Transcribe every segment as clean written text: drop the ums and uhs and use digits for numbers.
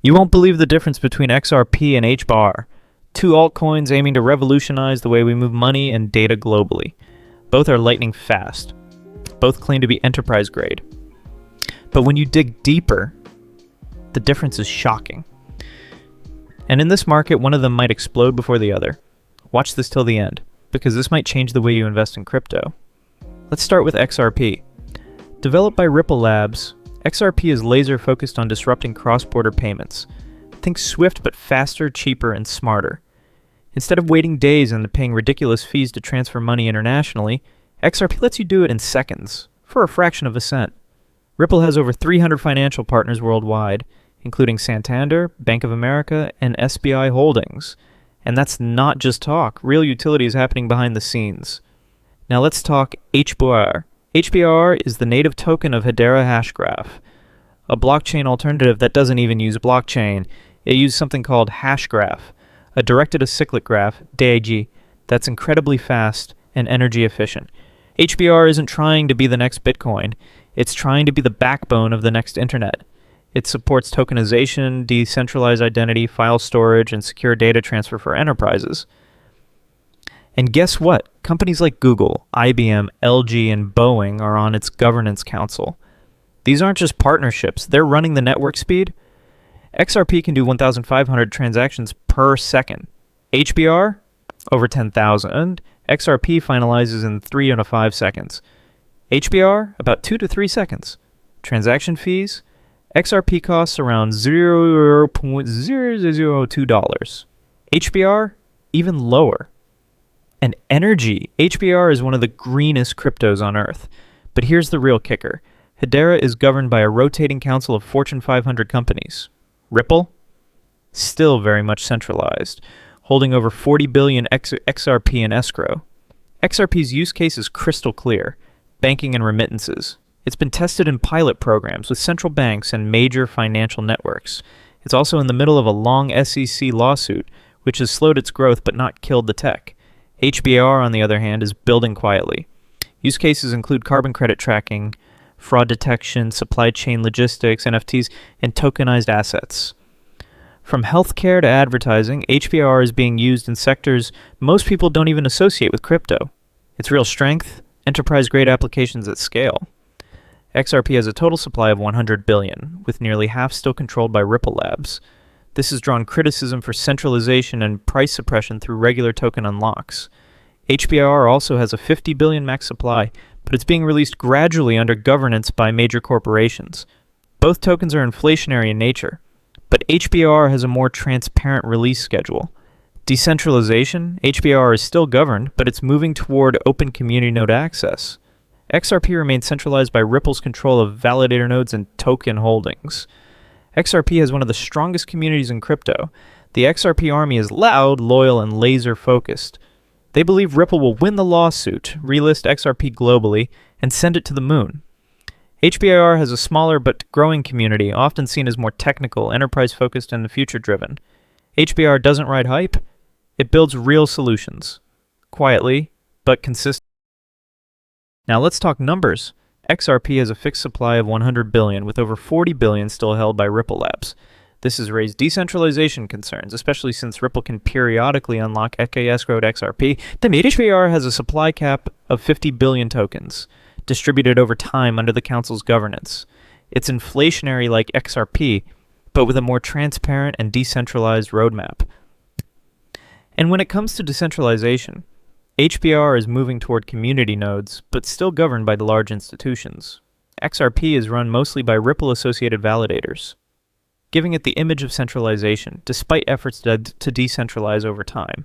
You won't believe the difference between XRP and HBAR, two altcoins aiming to revolutionize the way we move money and data globally. Both are lightning fast. Both claim to be enterprise grade. But when you dig deeper, the difference is shocking. And in this market, one of them might explode before the other. Watch this till the end, because this might change the way you invest in crypto. Let's start with XRP. Developed by Ripple Labs, XRP is laser focused on disrupting cross-border payments. Think swift but faster, cheaper, and smarter. Instead of waiting days and paying ridiculous fees to transfer money internationally, XRP lets you do it in seconds, for a fraction of a cent. Ripple has over 300 financial partners worldwide, including Santander, Bank of America, and SBI Holdings. And that's not just talk. Real utility is happening behind the scenes. Now let's talk HBAR. HBAR is the native token of Hedera Hashgraph, a blockchain alternative that doesn't even use blockchain. It uses something called Hashgraph, a directed acyclic graph, DAG, that's incredibly fast and energy efficient. HBAR isn't trying to be the next Bitcoin. It's trying to be the backbone of the next internet. It supports tokenization, decentralized identity, file storage, and secure data transfer for enterprises. And guess what? Companies like Google, IBM, LG, and Boeing are on its governance council. These aren't just partnerships. They're running the network speed. XRP can do 1,500 transactions per second. HBAR, over 10,000. XRP finalizes in 3 to 5 seconds. HBAR, about 2 to 3 seconds. Transaction fees, XRP costs around $0.002. HBAR, even lower. And energy, HBAR is one of the greenest cryptos on Earth. But here's the real kicker. Hedera is governed by a rotating council of Fortune 500 companies. Ripple? Still very much centralized, holding over 40 billion XRP in escrow. XRP's use case is crystal clear: banking and remittances. It's been tested in pilot programs with central banks and major financial networks. It's also in the middle of a long SEC lawsuit, which has slowed its growth but not killed the tech. HBAR, on the other hand, is building quietly. Use cases include carbon credit tracking, fraud detection, supply chain logistics, NFTs, and tokenized assets. From healthcare to advertising, HBAR is being used in sectors most people don't even associate with crypto. Its real strength: enterprise-grade applications at scale. XRP has a total supply of 100 billion, with nearly half still controlled by Ripple Labs. This has drawn criticism for centralization and price suppression through regular token unlocks. HBAR also has a 50 billion max supply, but it's being released gradually under governance by major corporations. Both tokens are inflationary in nature, but HBAR has a more transparent release schedule. Decentralization, HBAR is still governed, but it's moving toward open community node access. XRP remains centralized by Ripple's control of validator nodes and token holdings. XRP has one of the strongest communities in crypto. The XRP army is loud, loyal, and laser-focused. They believe Ripple will win the lawsuit, relist XRP globally, and send it to the moon. HBAR has a smaller but growing community, often seen as more technical, enterprise-focused, and future-driven. HBAR doesn't ride hype. It builds real solutions. Quietly, but consistently. Now let's talk numbers. XRP has a fixed supply of 100 billion, with over 40 billion still held by Ripple Labs. This has raised decentralization concerns, especially since Ripple can periodically unlock escrowed XRP. The HBAR has a supply cap of 50 billion tokens, distributed over time under the council's governance. It's inflationary like XRP, but with a more transparent and decentralized roadmap. And when it comes to decentralization, HBAR is moving toward community nodes, but still governed by the large institutions. XRP is run mostly by Ripple-associated validators, giving it the image of centralization, despite efforts to decentralize over time.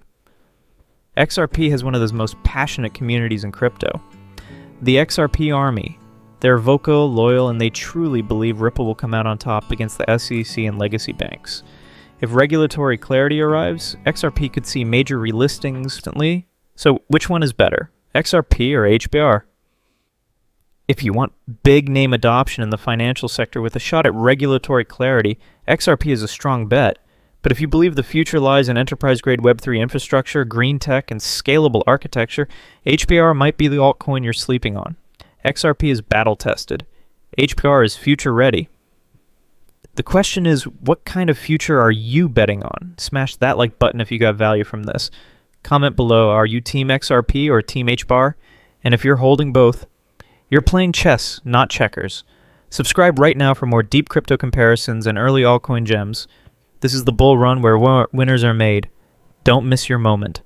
XRP has one of the most passionate communities in crypto. The XRP army. They're vocal, loyal, and they truly believe Ripple will come out on top against the SEC and legacy banks. If regulatory clarity arrives, XRP could see major relistings instantly. So which one is better, XRP or HBAR? If you want big name adoption in the financial sector with a shot at regulatory clarity, XRP is a strong bet. But if you believe the future lies in enterprise-grade Web3 infrastructure, green tech, and scalable architecture, HBAR might be the altcoin you're sleeping on. XRP is battle-tested. HBAR is future-ready. The question is, what kind of future are you betting on? Smash that like button if you got value from this. Comment below, are you Team XRP or Team HBAR? And if you're holding both, you're playing chess, not checkers. Subscribe right now for more deep crypto comparisons and early altcoin gems. This is the bull run where winners are made. Don't miss your moment.